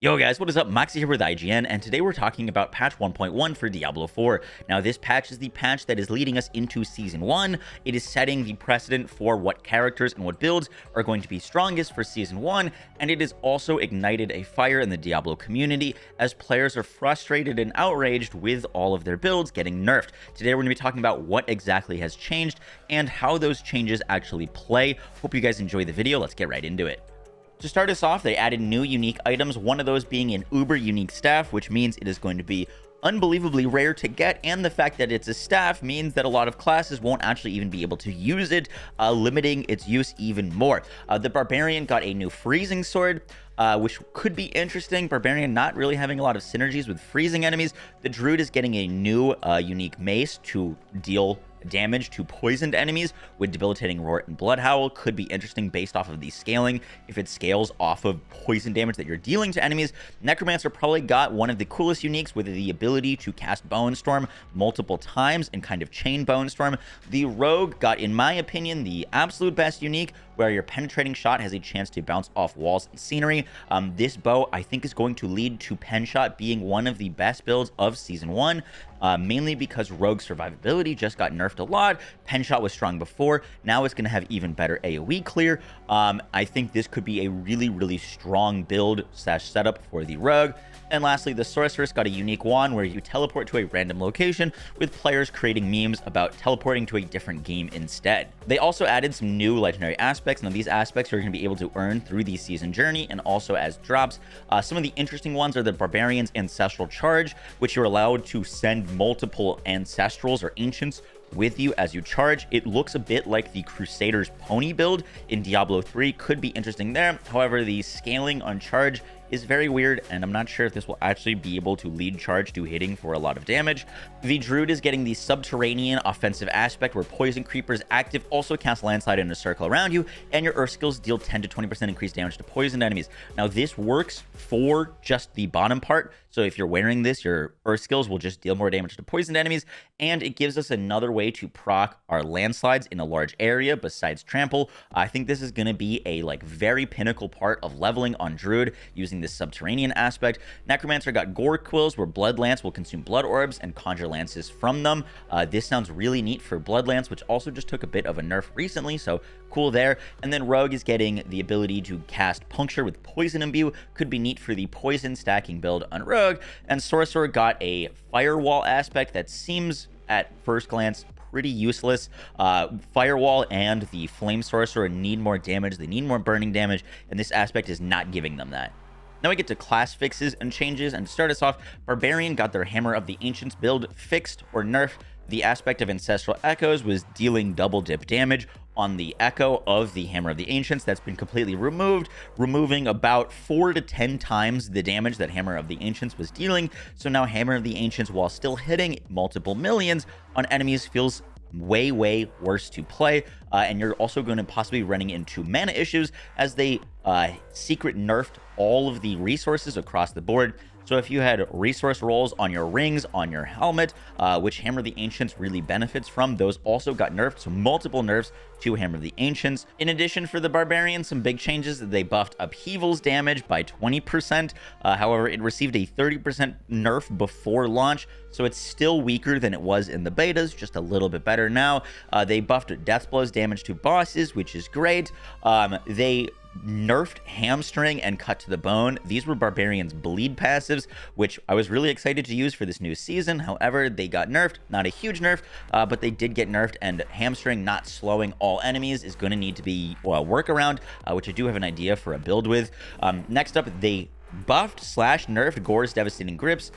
Yo guys, what is up? Moxie here with IGN, and today we're talking about patch 1.1 for Diablo 4. Now this patch is the patch that is leading us into Season 1. It is setting the precedent for what characters and what builds are going to be strongest for Season 1, and it has also ignited a fire in the Diablo community as players are frustrated and outraged with all of their builds getting nerfed. Today we're going to be talking about what exactly has changed and how those changes actually play. Hope you guys enjoy the video. Let's get right into it. To start us off, they added new unique items, one of those being an uber unique staff, which means it is going to be unbelievably rare to get, and the fact that it's a staff means that a lot of classes won't actually even be able to use it, limiting its use even more. The Barbarian got a new freezing sword, which could be interesting. Barbarian not really having a lot of synergies with freezing enemies. The Druid is getting a new unique mace to deal damage to poisoned enemies with debilitating roar and blood howl. Could be interesting based off of the scaling, if it scales off of poison damage that you're dealing to enemies. Necromancer probably got one of the coolest uniques with the ability to cast Bone Storm multiple times and kind of chain Bone Storm. The Rogue got, in my opinion, the absolute best unique, where your penetrating shot has a chance to bounce off walls and scenery. This bow, I think, is going to lead to pen shot being one of the best builds of Season 1, mainly because Rogue survivability just got nerfed a lot. Pen shot was strong before, now it's going to have even better AoE clear. I think this could be a really strong build / setup for the Rogue. And lastly, the Sorceress got a unique wand where you teleport to a random location, with players creating memes about teleporting to a different game instead. They also added some new legendary aspects. Now these aspects are going to be able to earn through the season journey and also as drops. Some of the interesting ones are the Barbarian's Ancestral Charge, which you're allowed to send multiple Ancestrals or Ancients with you as you charge. It looks a bit like the Crusader's Pony build in Diablo 3. Could be interesting there. However, the scaling on charge is very weird, and I'm not sure if this will actually be able to lead charge to hitting for a lot of damage. The Druid is getting the Subterranean offensive aspect, where Poison Creepers active also cast Landslide in a circle around you, and your Earth skills deal 10 to 20% increased damage to poisoned enemies. Now this works for just the bottom part, so if you're wearing this, your Earth skills will just deal more damage to poisoned enemies, and it gives us another way to proc our landslides in a large area besides trample. I think this is going to be a very pinnacle part of leveling on Druid using this subterranean aspect. Necromancer got Gore Quills, where Blood Lance will consume blood orbs and conjure lances from them. This sounds really neat for Blood Lance, which also just took a bit of a nerf recently, so cool there. And then Rogue is getting the ability to cast Puncture with Poison Imbue. Could be neat for the poison stacking build on Rogue. And Sorcerer got a Firewall aspect that seems at first glance pretty useless. Firewall and the Flame Sorcerer need more damage, they need more burning damage, and this aspect is not giving them that. Now we get to class fixes and changes, and to start us off, Barbarian got their Hammer of the Ancients build fixed or nerfed. The aspect of Ancestral Echoes was dealing double dip damage on the echo of the Hammer of the Ancients. That's been completely removed, removing about 4 to 10 times the damage that Hammer of the Ancients was dealing. So now Hammer of the Ancients, while still hitting multiple millions on enemies, feels way worse to play, and you're also going to possibly running into mana issues as they secret nerfed all of the resources across the board. So if you had resource rolls on your rings, on your helmet, which Hammer of the Ancients really benefits from, those also got nerfed, so multiple nerfs to Hammer of the Ancients. In addition, for the Barbarian, some big changes. They buffed Upheaval's damage by 20%. However, it received a 30% nerf before launch, so it's still weaker than it was in the betas, just a little bit better now. They buffed Deathblow's damage to bosses, which is great. They nerfed Hamstring and Cut to the Bone. These were Barbarian's bleed passives, which I was really excited to use for this new season. However, they got nerfed. Not a huge nerf, but they did get nerfed, and Hamstring not slowing all enemies is going to need to be a workaround, which I do have an idea for a build with. Next up, they buffed / nerfed Gore's Devastating Grips.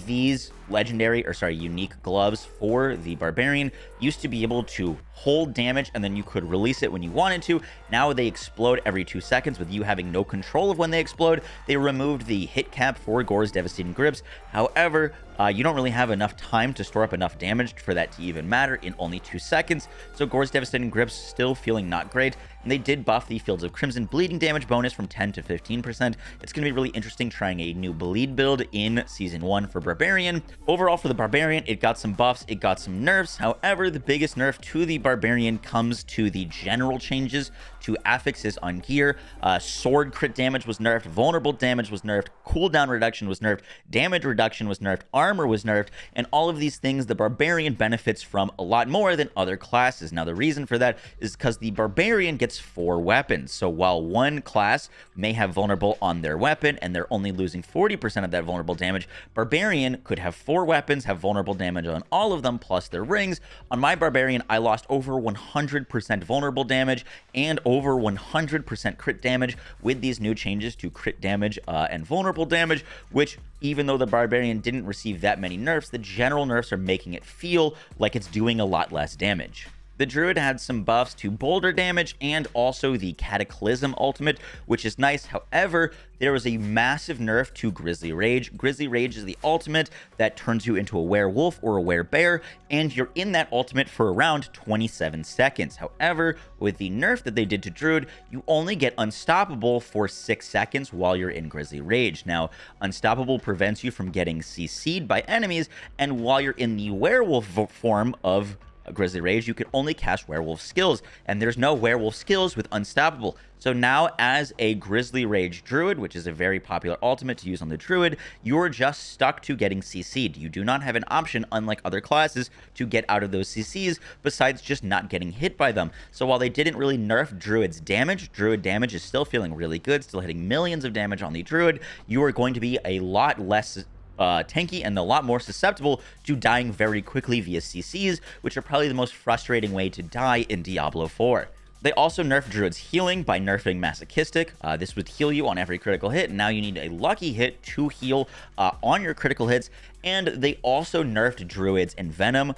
These unique gloves for the Barbarian used to be able to hold damage and then you could release it when you wanted to. Now they explode every 2 seconds with you having no control of when they explode. They removed the hit cap for Gore's Devastating Grips. However, you don't really have enough time to store up enough damage for that to even matter in only 2 seconds. So Gore's Devastating Grips still feeling not great. And they did buff the Fields of Crimson bleeding damage bonus from 10 to 15%. It's going to be really interesting trying a new bleed build in Season 1 for Barbarian. Overall, for the Barbarian, it got some buffs, it got some nerfs. However, the biggest nerf to the Barbarian comes to the general changes to affixes on gear. Sword crit damage was nerfed, vulnerable damage was nerfed, cooldown reduction was nerfed, damage reduction was nerfed, armor was nerfed, and all of these things the Barbarian benefits from a lot more than other classes. Now, the reason for that is because the Barbarian gets 4 weapons. So while one class may have vulnerable on their weapon and they're only losing 40% of that vulnerable damage, Barbarian could have 4 weapons, have vulnerable damage on all of them, plus their rings. On my Barbarian, I lost over 100% vulnerable damage and over 100% crit damage with these new changes to crit damage and vulnerable damage, which, even though the Barbarian didn't receive that many nerfs, the general nerfs are making it feel like it's doing a lot less damage. The Druid had some buffs to boulder damage and also the Cataclysm ultimate, which is nice. However, there was a massive nerf to Grizzly Rage. Grizzly Rage is the ultimate that turns you into a werewolf or a werebear, and you're in that ultimate for around 27 seconds. However, with the nerf that they did to Druid, you only get Unstoppable for 6 seconds while you're in Grizzly Rage. Now, Unstoppable prevents you from getting CC'd by enemies, and while you're in the werewolf form of Grizzly Rage, you can only cast werewolf skills, and there's no werewolf skills with Unstoppable. So now, as a Grizzly Rage Druid, which is a very popular ultimate to use on the Druid, you're just stuck to getting CC'd. You do not have an option, unlike other classes, to get out of those CCs besides just not getting hit by them. So while they didn't really nerf Druid's damage, Druid damage is still feeling really good, still hitting millions of damage on the Druid. You are going to be a lot less tanky and a lot more susceptible to dying very quickly via CCs, which are probably the most frustrating way to die in Diablo 4. They also nerfed Druid's healing by nerfing Masochistic. This would heal you on every critical hit, and now you need a lucky hit to heal on your critical hits. And they also nerfed Druid's Envenom.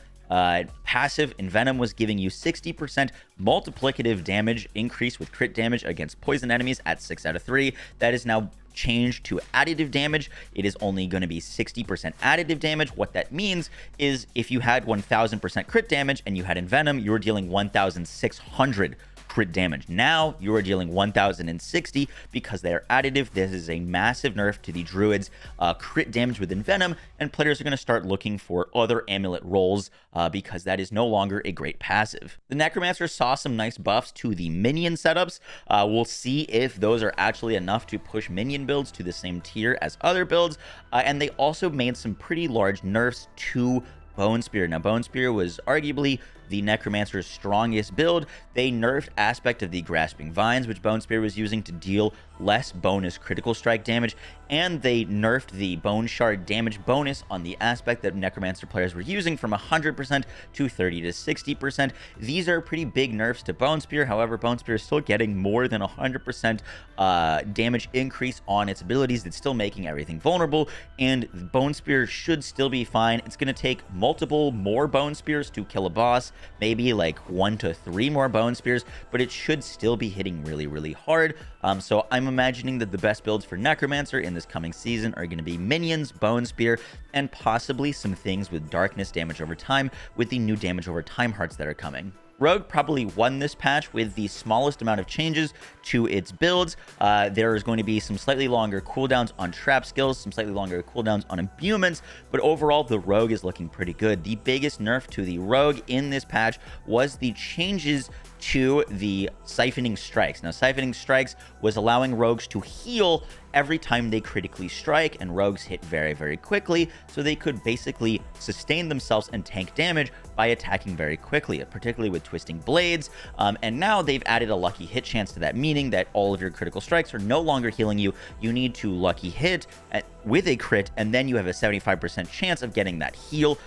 Passive Envenom was giving you 60% multiplicative damage increase with crit damage against poison enemies at 6 out of 3. That is now changed to additive damage. It is only going to be 60% additive damage. What that means is if you had 1000% crit damage and you had Envenom, you were dealing 1600 crit damage. Now you are dealing 1060 because they are additive. This is a massive nerf to the Druid's crit damage with Envenom, and players are going to start looking for other amulet rolls because that is no longer a great passive. The Necromancer saw some nice buffs to the minion setups. We'll see if those are actually enough to push minion builds to the same tier as other builds, and they also made some pretty large nerfs to Bone Spear. Now, Bone Spear was arguably the Necromancer's strongest build. They nerfed aspect of the Grasping Vines, which Bone Spear was using to deal less bonus critical strike damage, and they nerfed the Bone Shard damage bonus on the aspect that Necromancer players were using from 100% to 30 to 60%. These are pretty big nerfs to Bone Spear. However, Bone Spear is still getting more than 100% damage increase on its abilities. It's still making everything vulnerable, and Bone Spear should still be fine. It's going to take multiple more Bone Spears to kill a boss, maybe like 1 to 3 more Bone Spears, but it should still be hitting really, really hard. So I'm imagining that the best builds for Necromancer in this coming season are going to be Minions, Bone Spear, and possibly some things with Darkness damage over time with the new damage over time hearts that are coming. Rogue probably won this patch with the smallest amount of changes to its builds. There is going to be some slightly longer cooldowns on trap skills, some slightly longer cooldowns on imbuements, but overall the Rogue is looking pretty good. The biggest nerf to the Rogue in this patch was the changes to the Siphoning Strikes. Now, Siphoning Strikes was allowing rogues to heal every time they critically strike, and rogues hit very, very quickly, so they could basically sustain themselves and tank damage by attacking very quickly, particularly with Twisting Blades. And now they've added a lucky hit chance to that, meaning that all of your critical strikes are no longer healing you. You need to lucky hit with a crit, and then you have a 75% chance of getting that heal.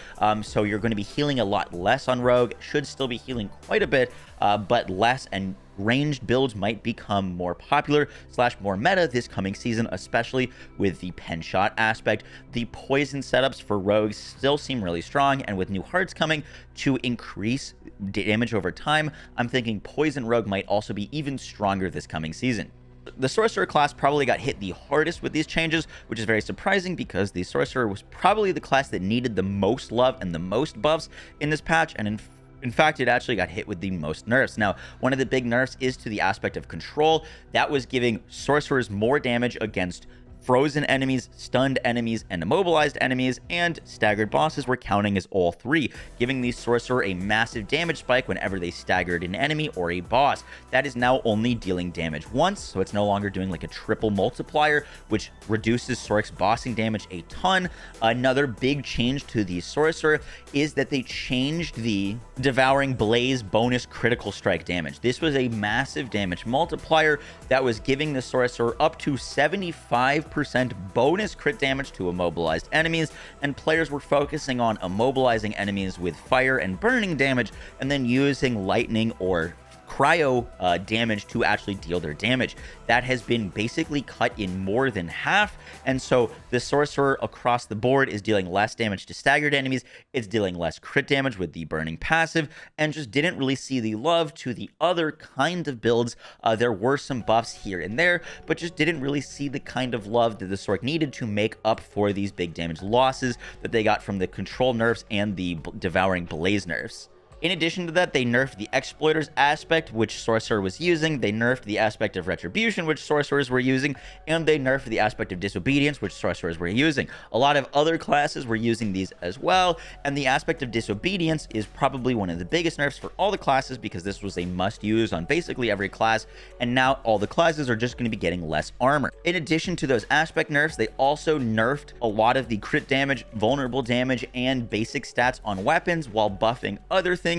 So you're going to be healing a lot less on Rogue. Should still be healing quite a bit, but less, and ranged builds might become more popular / more meta this coming season, especially with the pen shot aspect. The poison setups for rogues still seem really strong, and with new hearts coming to increase damage over time, I'm thinking poison rogue might also be even stronger this coming season. The Sorcerer class probably got hit the hardest with these changes, which is very surprising because the Sorcerer was probably the class that needed the most love and the most buffs in this patch, and in fact, it actually got hit with the most nerfs. Now, one of the big nerfs is to the aspect of control. That was giving sorcerers more damage against Frozen enemies, stunned enemies, and immobilized enemies, and staggered bosses were counting as all three, giving the Sorcerer a massive damage spike whenever they staggered an enemy or a boss. That is now only dealing damage once, so it's no longer doing like a triple multiplier, which reduces Sorc's bossing damage a ton. Another big change to the Sorcerer is that they changed the Devouring Blaze bonus critical strike damage. This was a massive damage multiplier that was giving the Sorcerer up to 75% bonus crit damage to immobilized enemies, and players were focusing on immobilizing enemies with fire and burning damage, and then using lightning or cryo damage to actually deal their damage. That has been basically cut in more than half, and so the Sorcerer across the board is dealing less damage to staggered enemies, it's dealing less crit damage with the burning passive, and just didn't really see the love to the other kind of builds. There were some buffs here and there, but just didn't really see the kind of love that the Sorc needed to make up for these big damage losses that they got from the control nerfs and the Devouring Blaze nerfs. In addition to that, they nerfed the Exploiters aspect, which Sorcerer was using. They nerfed the aspect of Retribution, which Sorcerers were using. And they nerfed the aspect of Disobedience, which Sorcerers were using. A lot of other classes were using these as well. And the aspect of Disobedience is probably one of the biggest nerfs for all the classes, because this was a must-use on basically every class. And now all the classes are just going to be getting less armor. In addition to those aspect nerfs, they also nerfed a lot of the crit damage, vulnerable damage, and basic stats on weapons while buffing other things.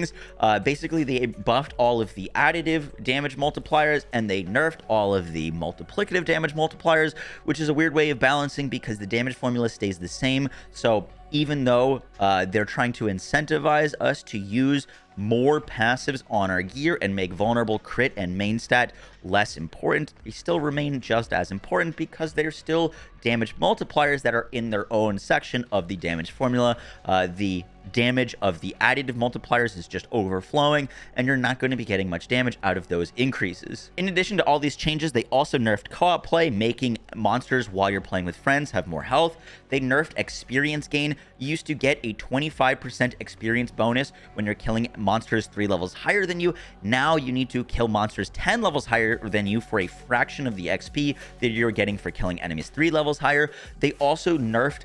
Basically, they buffed all of the additive damage multipliers and they nerfed all of the multiplicative damage multipliers, which is a weird way of balancing because the damage formula stays the same. So even though they're trying to incentivize us to use more passives on our gear and make vulnerable crit and main stat less important, they still remain just as important because they're still damage multipliers that are in their own section of the damage formula. The damage of the additive multipliers is just overflowing, and you're not going to be getting much damage out of those increases. In addition to all these changes, they also nerfed co-op play, making monsters while you're playing with friends have more health. They nerfed experience gain. You used to get a 25% experience bonus when you're killing monsters 3 levels higher than you. Now you need to kill monsters 10 levels higher than you for a fraction of the XP that you're getting for killing enemies 3 levels higher. They also nerfed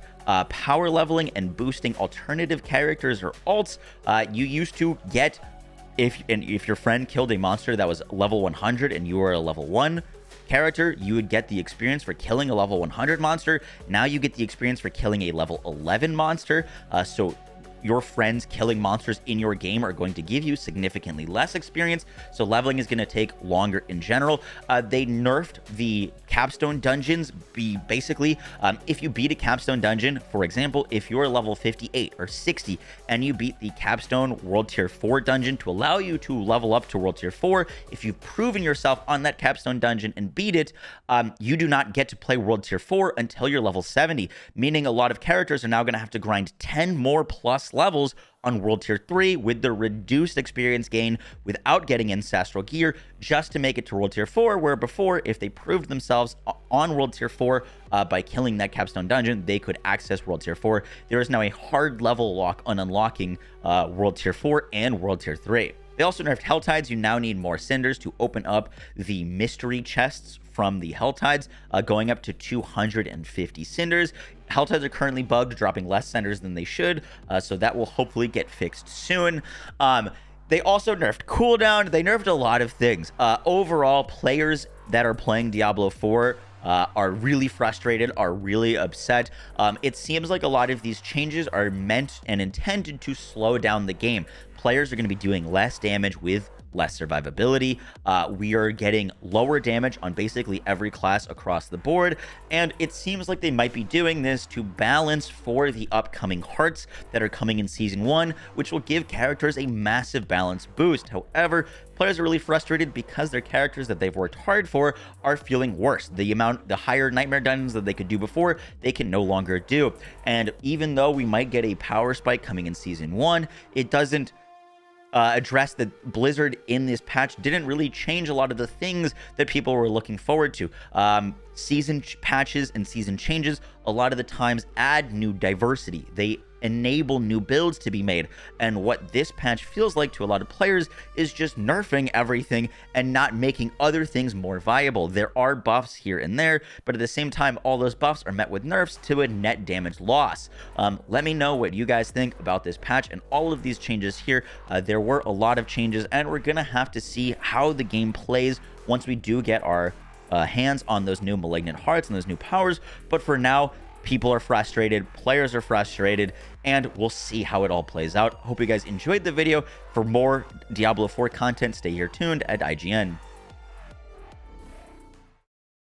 power leveling and boosting alternative characters or alts. You used to get, if your friend killed a monster that was level 100 and you were a level 1 character, you would get the experience for killing a level 100 monster. Now you get the experience for killing a level 11 monster. So your friends killing monsters in your game are going to give you significantly less experience, so leveling is going to take longer in general. They nerfed the capstone dungeons. Basically, if you beat a capstone dungeon, for example, if you're level 58 or 60 and you beat the capstone world tier 4 dungeon to allow you to level up to world tier 4, if you've proven yourself on that capstone dungeon and beat it, you do not get to play world tier 4 until you're level 70, meaning a lot of characters are now going to have to grind 10 more plus levels on world tier 3 with the reduced experience gain without getting ancestral gear just to make it to world tier 4, where before, if they proved themselves on world tier 4 by killing that capstone dungeon, they could access world tier 4. There is now a hard level lock on unlocking world tier 4 and world tier 3. They also nerfed Hell Tides. You now need more cinders to open up the mystery chests from the Hell Tides, going up to 250 cinders. Hell Tides are currently bugged, dropping less cinders than they should, so that will hopefully get fixed soon. They also nerfed cooldown. They nerfed a lot of things. Overall, players that are playing Diablo 4 are really frustrated, are really upset. It seems like a lot of these changes are meant and intended to slow down the game. Players are going to be doing less damage with less survivability. We are getting lower damage on basically every class across the board, and it seems like they might be doing this to balance for the upcoming hearts that are coming in Season 1, which will give characters a massive balance boost. However, players are really frustrated because their characters that they've worked hard for are feeling worse. The higher nightmare dungeons that they could do before, they can no longer do. And even though we might get a power spike coming in Season 1, it doesn't address that Blizzard in this patch didn't really change a lot of the things that people were looking forward to. Season patches and season changes a lot of the times add new diversity. They enable new builds to be made. And what this patch feels like to a lot of players is just nerfing everything and not making other things more viable. There are buffs here and there, but at the same time, all those buffs are met with nerfs to a net damage loss. Let me know what you guys think about this patch and all of these changes here. There were a lot of changes, and we're gonna have to see how the game plays once we do get our hands on those new Malignant Hearts and those new powers. But for now, people are frustrated, players are frustrated, and we'll see how it all plays out. Hope you guys enjoyed the video. For more Diablo 4 content, stay here tuned at IGN.